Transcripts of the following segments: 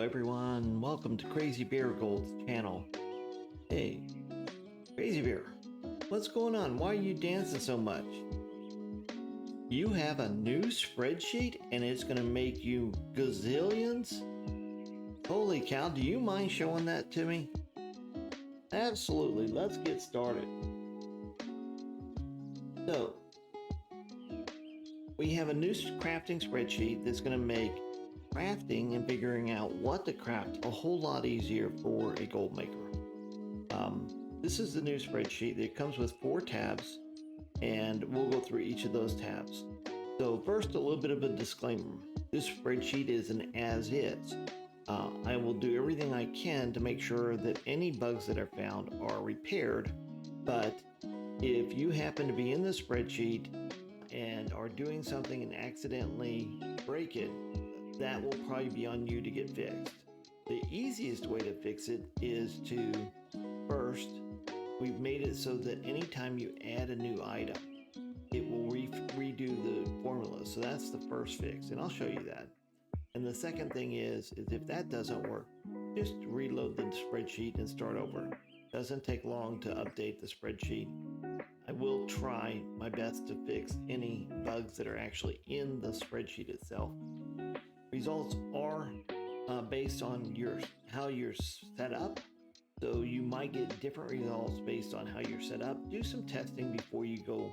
everyone, welcome to Crazy Bear Gold's channel. Hey, Crazy Bear, what's going on? Why are you dancing so much? You have a new spreadsheet and it's gonna make you gazillions? Holy cow, do you mind showing that to me? Absolutely, let's get started. So, we have a new crafting spreadsheet that's gonna make crafting and figuring out what to craft a whole lot easier for a gold maker. This is the new spreadsheet. It comes with 4 tabs and we'll go through each of those tabs. So first, a little bit of a disclaimer. This spreadsheet is an as-is. I will do everything I can to make sure that any bugs that are found are repaired, but if you happen to be in the spreadsheet and are doing something and accidentally break it, that will probably be on you to get fixed. The easiest way to fix it is to first, we've made it so that anytime you add a new item, it will redo the formula. So that's the first fix, and I'll show you that. And the second thing is if that doesn't work, just reload the spreadsheet and start over. Doesn't take long to update the spreadsheet. I will try my best to fix any bugs that are actually in the spreadsheet itself. Results are based on how you're set up. So you might get different results based on how you're set up. Do some testing before you go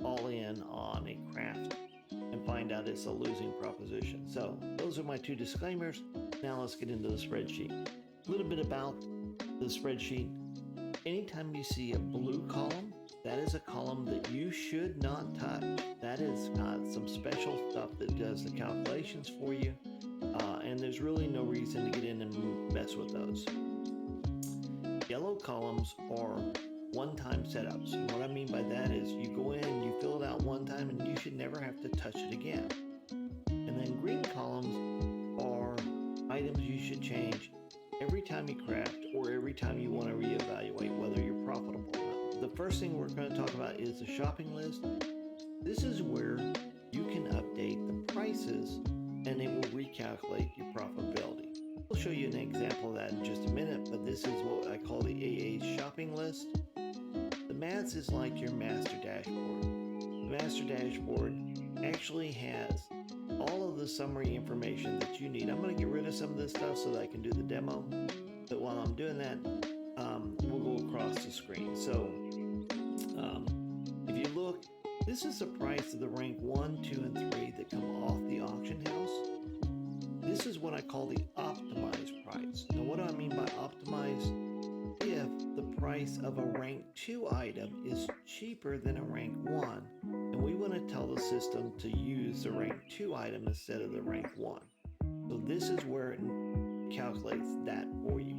all in on a craft and find out it's a losing proposition. So those are my 2 disclaimers. Now let's get into the spreadsheet. A little bit about the spreadsheet. Anytime you see a blue column, that is a column that you should not touch. That is some special stuff that does the calculations for you, and there's really no reason to get in and mess with those. Yellow columns are one-time setups. And what I mean by that is you go in, you fill it out one time, and you should never have to touch it again. And then green columns are items you should change every time you craft or every time you want to reevaluate whether you're profitable or not. The first thing we're going to talk about is the shopping list. This is where you can update the prices and it will recalculate your profitability. I'll show you an example of that in just a minute, but this is what I call the AA shopping list. The MADS is like your master dashboard. The master dashboard actually has all of the summary information that you need. I'm going to get rid of some of this stuff so that I can do the demo, but while I'm doing that, we'll go across the screen. So if you look, this is the price of the rank 1, 2, and 3 that come off the auction house. This is what I call the optimized price. Now what do I mean by optimized? If the price of a rank 2 item is cheaper than a rank 1, and we want to tell the system to use the rank 2 item instead of the rank 1. So this is where it calculates that for you.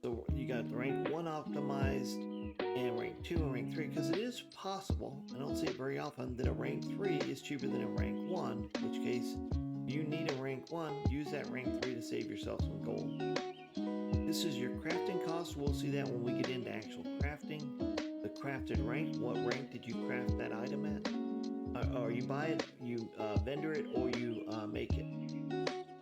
So you got the rank 1 optimized and rank 2 and rank 3, because it is possible, I don't see it very often, that a rank 3 is cheaper than a rank 1, in which case you need a rank 1, use that rank 3 to save yourself some gold. This is your crafting cost. We'll see that when we get into actual crafting. The crafted rank, what rank did you craft that item at? Or you buy it, you vendor it, or you make it.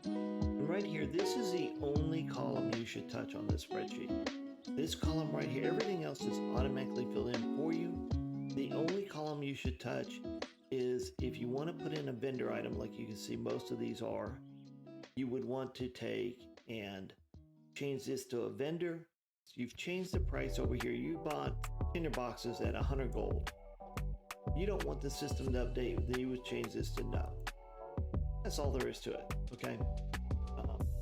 And right here, this is the only column you should touch on this spreadsheet. This column right here, everything else is automatically filled in for you. The only column you should touch is if you want to put in a vendor item, like you can see most of these are, you would want to take and change this to a vendor. So you've changed the price over here. You bought tinder boxes at 100 gold. You don't want the system to update, then you would change this to no. That's all there is to it, okay?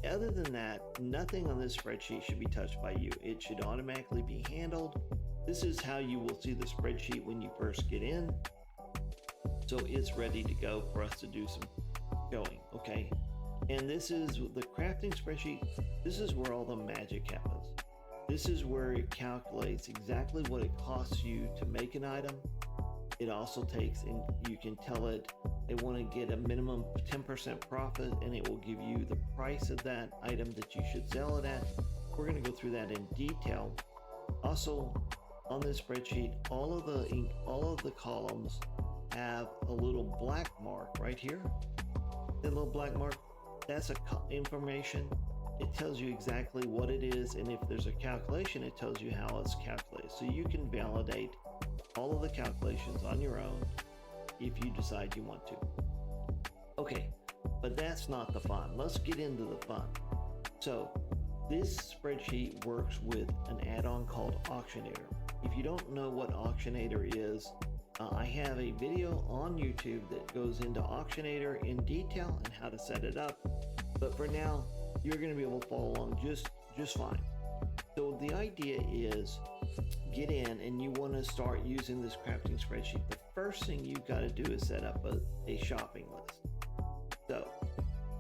Other than that, nothing on this spreadsheet should be touched by you. It should automatically be handled. This is how you will see the spreadsheet when you first get in. So it's ready to go for us to do some showing, okay? And this is the crafting spreadsheet. This is where all the magic happens. This is where it calculates exactly what it costs you to make an item. It also takes, and you can tell it, they want to get a minimum 10% profit, and it will give you the price of that item that you should sell it at. We're going to go through that in detail. Also, on this spreadsheet, all of the columns have a little black mark right here. That little black mark, That's information. It tells you exactly what it is, and if there's a calculation, it tells you how it's calculated. So you can validate all of the calculations on your own if you decide you want to. Okay, but that's not the fun. Let's get into the fun. So this spreadsheet works with an add-on called Auctionator. If you don't know what Auctionator is, I have a video on YouTube that goes into Auctionator in detail and how to set it up. But for now, you're going to be able to follow along just fine. So the idea is get in and you want to start using this crafting spreadsheet. The first thing you've got to do is set up a shopping list. So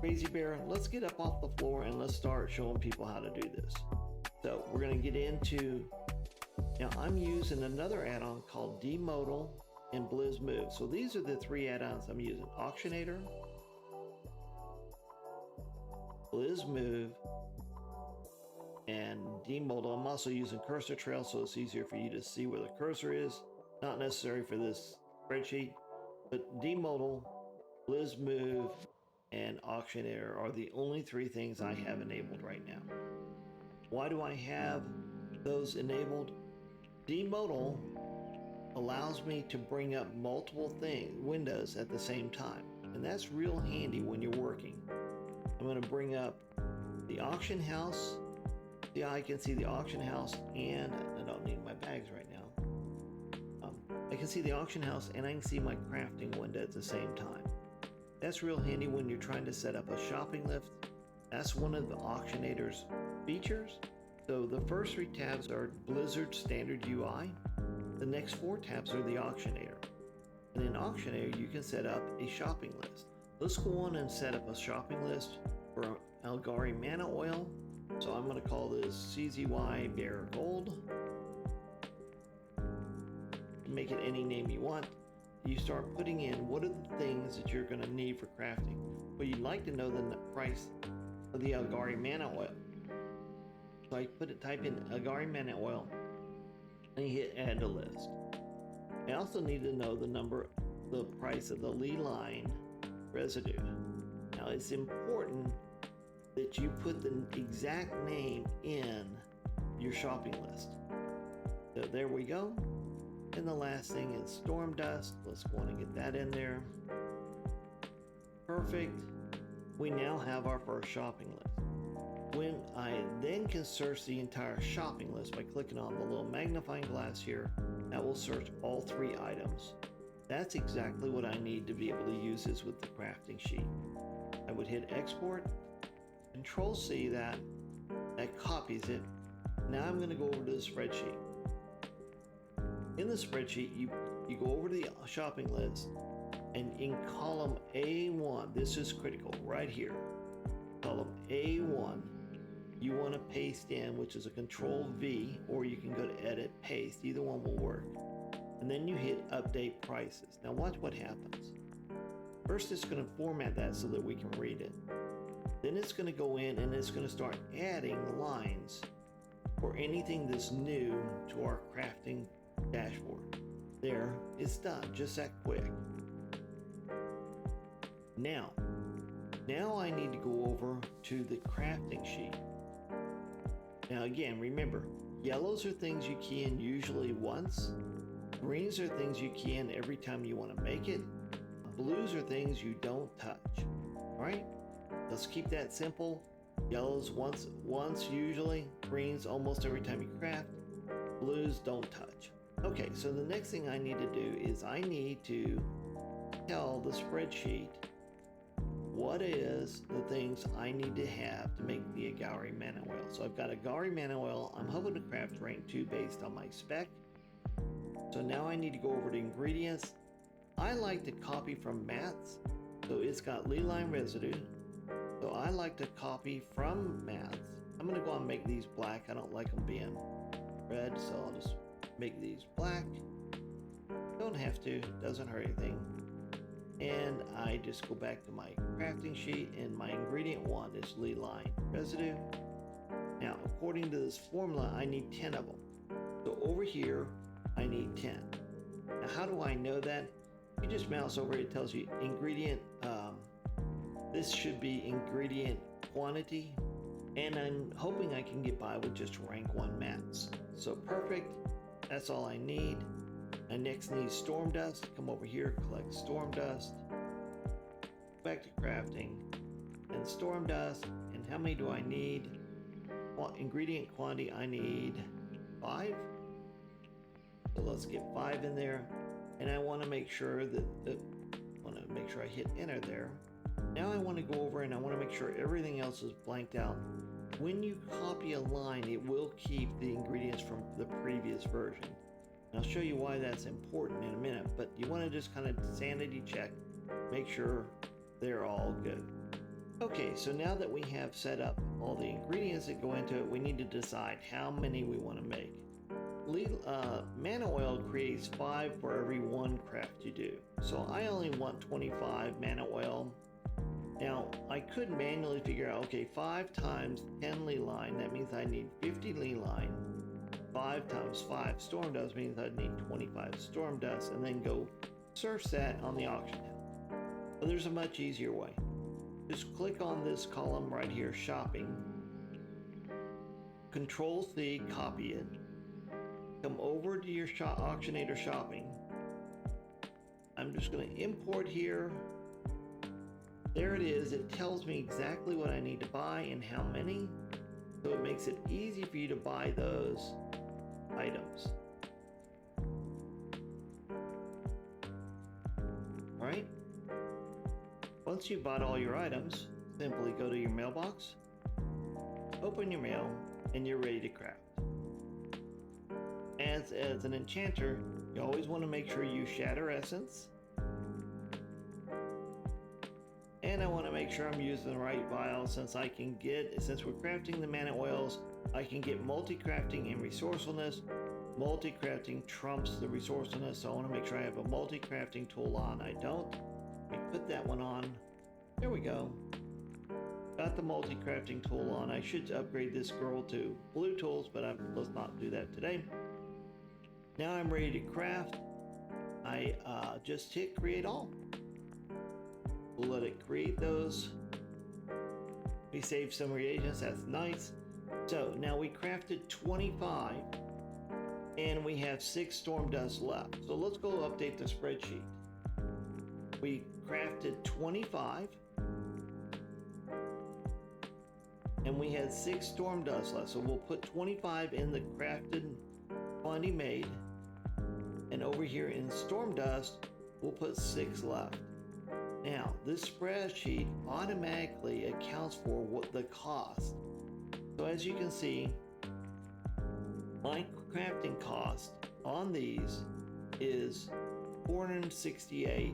Crazy Bear, let's get up off the floor and let's start showing people how to do this. So we're going to get into, now I'm using another add-on called Demodal and Blizz Move. So these are the three add-ons I'm using: Auctionator, Blizz Move, and Demodal. I'm also using Cursor Trail so it's easier for you to see where the cursor is. Not necessary for this spreadsheet, but Demodal, Blizz Move, and Auctionator are the only three things I have enabled right now. Why do I have those enabled? Demodal allows me to bring up multiple windows at the same time, and that's real handy when you're working. I'm going to bring up the auction house. Yeah, I can see the auction house, and I don't need my bags right now. I can see the auction house and I can see my crafting window at the same time. That's real handy when you're trying to set up a shopping list. That's one of the Auctionator's features. So the first three tabs are Blizzard Standard UI. The next four tabs are the Auctionator. And in Auctionator, you can set up a shopping list. Let's go on and set up a shopping list for Algari Mana Oil. So I'm going to call this CZY Bear Gold. Make it any name you want. You start putting in what are the things that you're going to need for crafting. Well, you'd like to know the price of the Algari Mana Oil. So I type in Algari Mana Oil and you hit add to list. I also need to know the price of the Lee Line residue. Now it's important that you put the exact name in your shopping list. So there we go. And the last thing is Storm Dust. Let's go on and get that in there. Perfect. We now have our first shopping list. When I then can search the entire shopping list by clicking on the little magnifying glass here, that will search all three items. That's exactly what I need to be able to use this with the crafting sheet. I would hit export, Control C that copies it. Now I'm going to go over to the spreadsheet. In the spreadsheet, you go over to the shopping list, and in column A1, this is critical right here, column A1, you want to paste in, which is a Control V, or you can go to edit, paste, either one will work. And then you hit update prices. Now watch what happens. First it's going to format that so that we can read it. Then it's going to go in and it's going to start adding lines for anything that's new to our crafting dashboard. There, it's done, just that quick. Now I need to go over to the crafting sheet. Now again, remember, yellows are things you key in usually once. Greens are things you key in every time you want to make it. Blues are things you don't touch. All right, let's keep that simple. Yellows once usually. Greens almost every time you craft. Blues don't touch. Okay, so the next thing I need to do is I need to tell the spreadsheet what is the things I need to have to make the Algari Mana Oil. So I've got Algari Mana Oil. I'm hoping to craft rank 2 based on my spec. So now I need to go over to ingredients. I like to copy from mats. So it's got Lee Line residue. So I like to copy from mats. I'm going to go and make these black. I don't like them being red, so I'll just make these black. Don't have to, doesn't hurt anything. And I just go back to my crafting sheet, and my ingredient 1 is Lee Line residue. Now, according to this formula, I need 10 of them. So over here, I need 10. Now, how do I know that? You just mouse over it tells you ingredient, This should be ingredient quantity, and I'm hoping I can get by with just rank 1 mats. So perfect, that's all I need. I next need storm dust. Come over here, collect storm dust. Back to crafting and storm dust. And how many do I need? Well, ingredient quantity, I need 5. So let's get 5 in there. And I want to make sure that I hit enter there. Now I want to go over and I want to make sure everything else is blanked out. When you copy a line, it will keep the ingredients from the previous version. And I'll show you why that's important in a minute, but you want to just kind of sanity check, make sure they're all good. Okay, so now that we have set up all the ingredients that go into it, we need to decide how many we want to make. Mana oil creates 5 for every 1 craft you do. So I only want 25 mana oil. Now, I could manually figure out, okay, 5 times 10 ley line, that means I need 50 ley line. 5 times 5 storm dust means I need 25 storm dust, and then go search that on the auction house. But there's a much easier way. Just click on this column right here, shopping. Control C, copy it. Come over to your Auctionator shopping. I'm just going to import here. There it is. It tells me exactly what I need to buy and how many. So it makes it easy for you to buy those items. Alright. Once you've bought all your items, simply go to your mailbox, open your mail, and you're ready to craft. As an enchanter, you always want to make sure you shatter essence. And I want to make sure I'm using the right vial since we're crafting the mana oils, I can get multi-crafting and resourcefulness. Multi-crafting trumps the resourcefulness, so I want to make sure I have a multi-crafting tool on. I don't. Let me put that one on. There we go. Got the multi-crafting tool on. I should upgrade this girl to blue tools, but let's not do that today. Now I'm ready to craft. I just hit create all. We'll let it create those. We saved some reagents, that's nice. So now we crafted 25 and we have 6 storm dust left. So let's go update the spreadsheet. We crafted 25 and we had 6 storm dust left. So we'll put 25 in the crafted quantity made, and over here in storm dust we'll put 6 left. Now this spreadsheet automatically accounts for what the cost. So as you can see, my crafting cost on these is $468,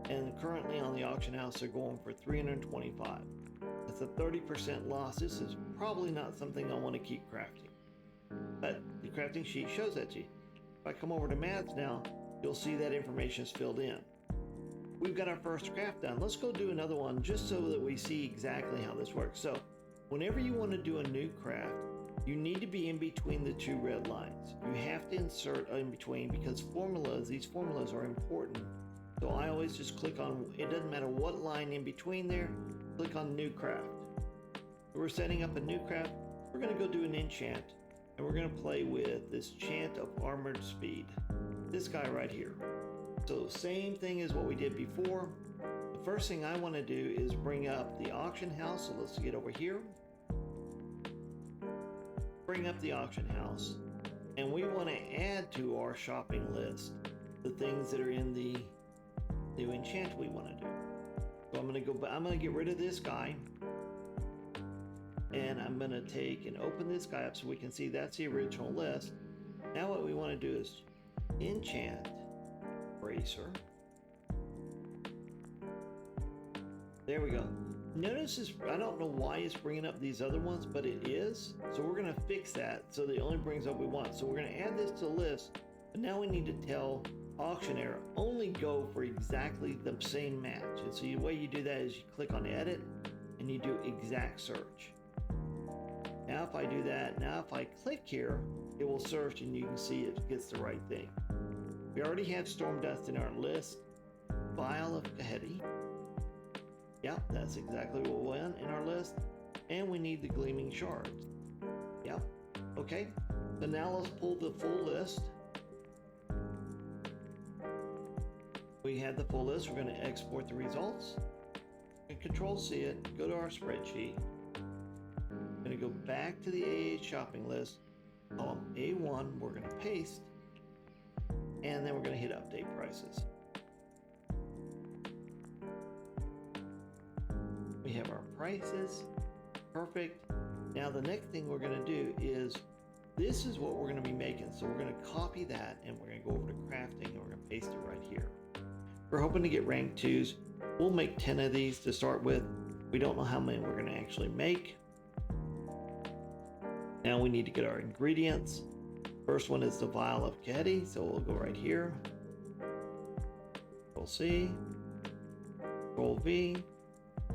and currently on the auction house they're going for $325. That's a 30% loss. This is probably not something I want to keep crafting, but the crafting sheet shows that to you. If I come over to maths now, you'll see that information is filled in. We've got our first craft done. Let's go do another one just so that we see exactly how this works. So whenever you want to do a new craft, you need to be in between the 2 red lines. You have to insert in between because these formulas are important. So I always just click on, it doesn't matter what line in between there, click on new craft. We're setting up a new craft. We're going to go do an enchant, and we're going to play with this chant of armored speed. This guy right here. So same thing as what we did before. The first thing I want to do is bring up the auction house. So let's get over here. Bring up the auction house. And we want to add to our shopping list the things that are in the new enchant we want to do. So I'm going to get rid of this guy. And I'm going to take and open this guy up so we can see that's the original list. Now what we want to do is enchant bracer. There we go. Notice this, I don't know why it's bringing up these other ones, but it is. So we're going to fix that so that it only brings up what we want. So we're going to add this to the list, but now we need to tell Auctionator only go for exactly the same match. And so the way you do that is you click on edit and you do exact search. Now if I do that, now if I click here, it will search and you can see it gets the right thing. We already have storm dust in our list. Vial of Kaheti. The Yep, that's exactly what went in our list. And we need the gleaming shards. Yep. Okay. So now let's pull the full list. We had the full list. We're going to export the results. And Control C it. Go to our spreadsheet. I'm going to go back to the AH shopping list. Column A1. We're going to paste. And then we're going to hit update prices. We have our prices. Perfect. Now the next thing we're going to do is, this is what we're going to be making. So we're going to copy that and we're going to go over to crafting and we're going to paste it right here. We're hoping to get rank 2s. We'll make 10 of these to start with. We don't know how many we're going to actually make. Now we need to get our ingredients. First one is the vial of Ketty, so we'll go right here. Control C, Control V.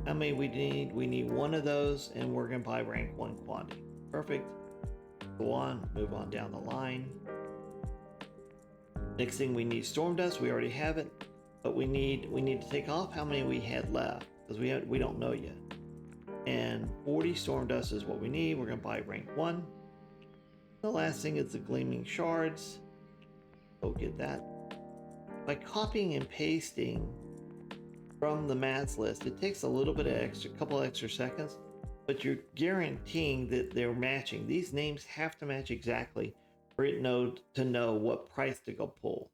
How many we need? We need one of those, and we're going to buy rank 1 quantity. Perfect. Go on, move on down the line. Next thing we need storm dust. We already have it, but we need to take off how many we had left because we don't know yet. And 40 storm dust is what we need. We're going to buy rank 1. The last thing is the gleaming shards. Go get that. By copying and pasting from the mats list, it takes a little bit of extra, couple extra seconds, but you're guaranteeing that they're matching. These names have to match exactly for it to know what price to go pull.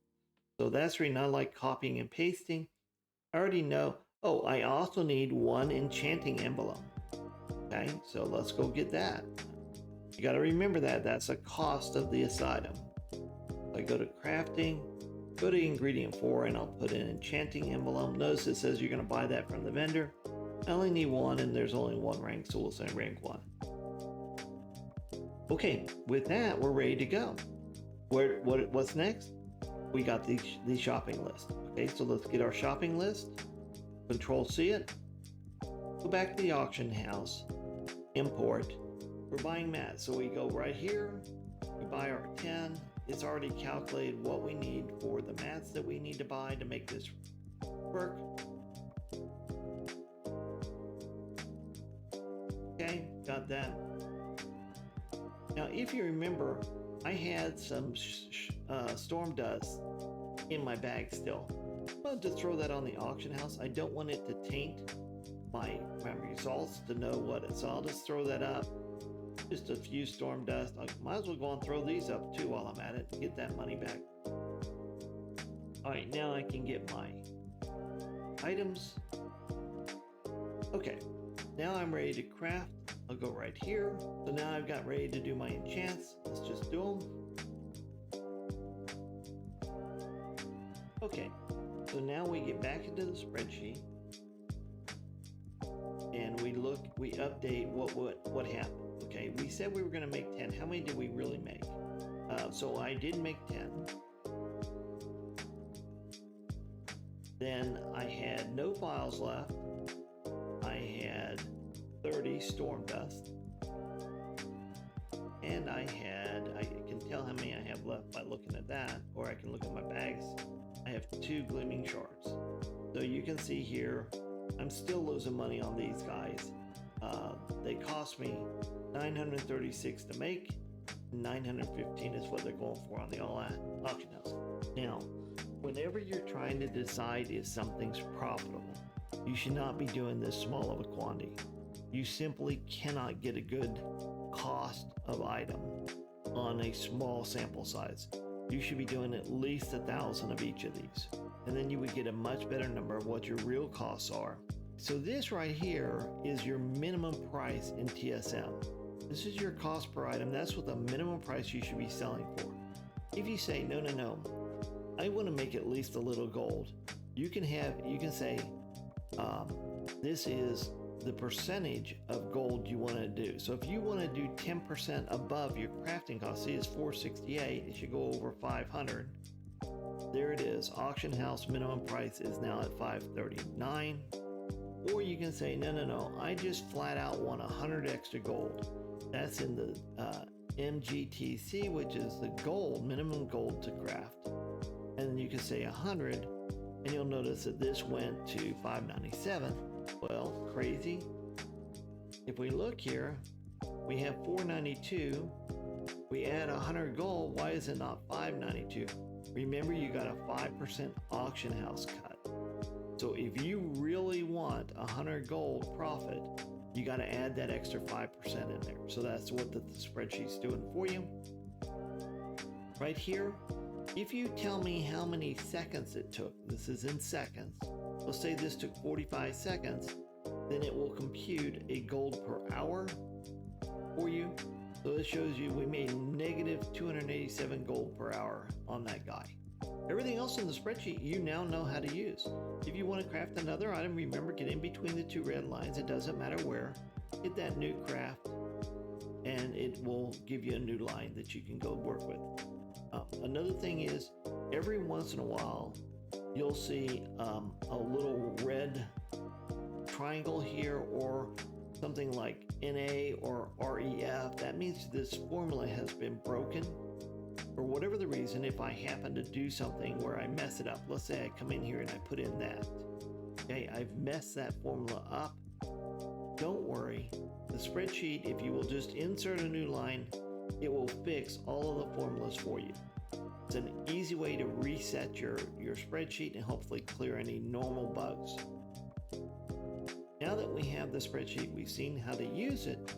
So that's really not like copying and pasting. I already know. Oh, I also need 1 enchanting emblem. Okay, so let's go get that. You got to remember that that's a cost of this item. So I go to crafting, go to ingredient 4, and I'll put an enchanting emblem. Notice it says you're going to buy that from the vendor. I only need 1, and there's only 1 rank, so we'll say rank 1. Okay, with that, we're ready to go. What's next? We got the shopping list. Okay, so let's get our shopping list. Control C it. Go back to the auction house. Import. We're buying mats, so we go right here. We buy our 10. It's already calculated what we need for the mats that we need to buy to make this work. Okay, got that. Now, if you remember, I had some storm dust in my bag still. I wanted to throw that on the auction house. I don't want it to taint my results to know what it is. So I'll just throw that up. Just a few storm dust. I might as well go and throw these up too while I'm at it and get that money back. All right, now I can get my items. Okay, now I'm ready to craft. I'll go right here. So now I've got ready to do my enchants. Let's just do them. Okay, so now we get back into the spreadsheet and we update what happened. Okay, we said we were going to make 10. How many did we really make? So I did make 10. Then I had no files left. I had 30 storm dust. And I can tell how many I have left by looking at that, or I can look at my bags. I have 2 gleaming shards. So you can see here, I'm still losing money on these guys. They cost me $936 to make. 915 is what they're going for on the auction house. Now, whenever you're trying to decide if something's profitable, you should not be doing this small of a quantity. You simply cannot get a good cost of item on a small sample size. You should be doing at least 1,000 of each of these, and then you would get a much better number of what your real costs are. So this right here is your minimum price in TSM. This is your cost per item. That's what the minimum price you should be selling for. If you say, no, I want to make at least a little gold, you can say, this is the percentage of gold you want to do. So if you want to do 10% above your crafting cost, see it's 468, it should go over 500. There it is. Auction house minimum price is now at 539. Or you can say, no, I just flat out want 100 extra gold. That's in the MGTC, which is the gold, minimum gold to craft. And then you can say 100, and you'll notice that this went to 597. Well, crazy. If we look here, we have 492. We add 100 gold. Why is it not 592? Remember, you got a 5% auction house cut. So if you really want 100 gold profit, you got to add that extra 5% in there. So that's what the spreadsheet's doing for you. Right here, if you tell me how many seconds it took, this is in seconds. Let's say this took 45 seconds, then it will compute a gold per hour for you. So it shows you we made negative 287 gold per hour on that guy. Everything else in the spreadsheet you now know how to use. If you want to craft another item, remember, get in between the two red lines. It doesn't matter where. Hit that new craft and it will give you a new line that you can go work with. Another thing is, every once in a while you'll see a little red triangle here or something like NA or REF. That means this formula has been broken. For whatever the reason, if I happen to do something where I mess it up, let's say I come in here and I put in that. Okay, I've messed that formula up. Don't worry. The spreadsheet, if you will just insert a new line, it will fix all of the formulas for you. It's an easy way to reset your spreadsheet and hopefully clear any normal bugs. Now that we have the spreadsheet, we've seen how to use it.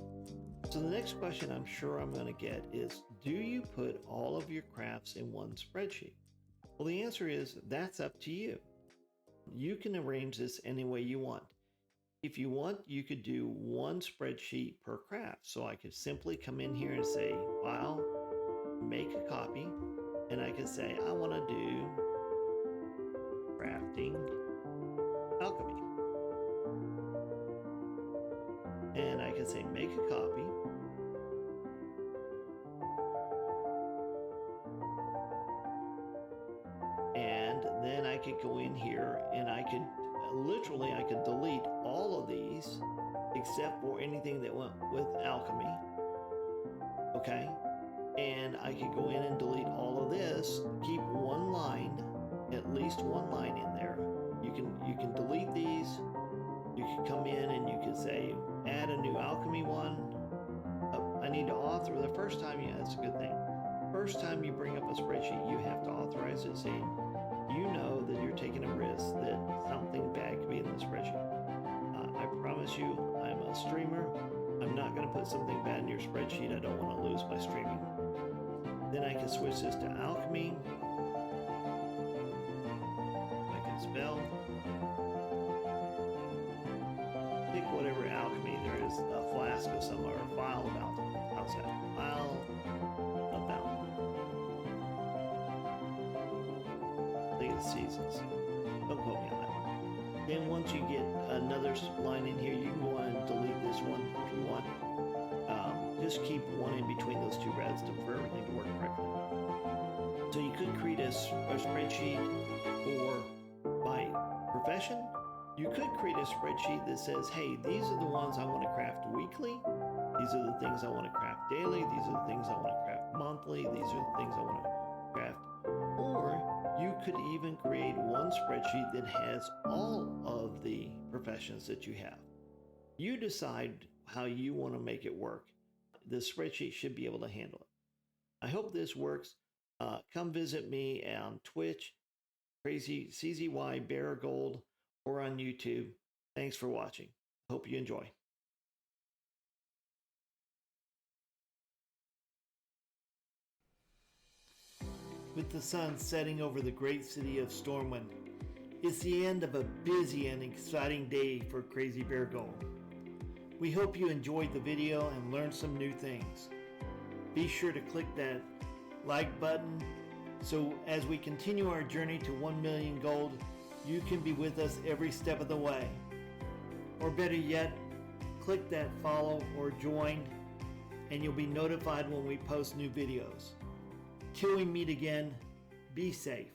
So the next question I'm sure I'm going to get is, do you put all of your crafts in one spreadsheet? Well, the answer is that's up to you. You can arrange this any way you want. If you want, you could do one spreadsheet per craft. So I could simply come in here and say, File, make a copy, and I could say, I want to do crafting alchemy. And I can say, make a copy. And then I could go in here and I could delete all of these except for anything that went with alchemy. Okay. And I could go in and delete all of this, keep one line, at least one line in there. You can delete these. You can come in and you can say, add a new alchemy one. I need to author the first time. Yeah, that's a good thing. First time you bring up a spreadsheet, you have to authorize it, saying you know that you're taking a risk that something bad could be in the spreadsheet. I promise you, I'm a streamer. I'm not going to put something bad in your spreadsheet. I don't want to lose my streaming. Then I can switch this to alchemy. I can spell. Pick whatever alchemy there is, a flask of some or a vial of alchemy. How's that? Vial of alchemy. I think it's seasons. Don't quote me on that one. Then once you get another line in here, you can go on and delete this one if you want. Just keep one in between those two reds for everything to work correctly. So you could create a spreadsheet by profession. You could create a spreadsheet that says, hey, these are the ones I want to craft weekly. These are the things I want to craft daily. These are the things I want to craft monthly. These are the things I want to craft. Or you could even create one spreadsheet that has all of the professions that you have. You decide how you want to make it work. The spreadsheet should be able to handle it. I hope this works. Come visit me on Twitch, Crazy CZY Bear Gold, or on YouTube. Thanks for watching. Hope you enjoy. With the sun setting over the great city of Stormwind, it's the end of a busy and exciting day for Crazy Bear Gold. We hope you enjoyed the video and learned some new things. Be sure to click that like button so as we continue our journey to 1 million gold, you can be with us every step of the way. Or better yet, click that follow or join and you'll be notified when we post new videos. Till we meet again, be safe.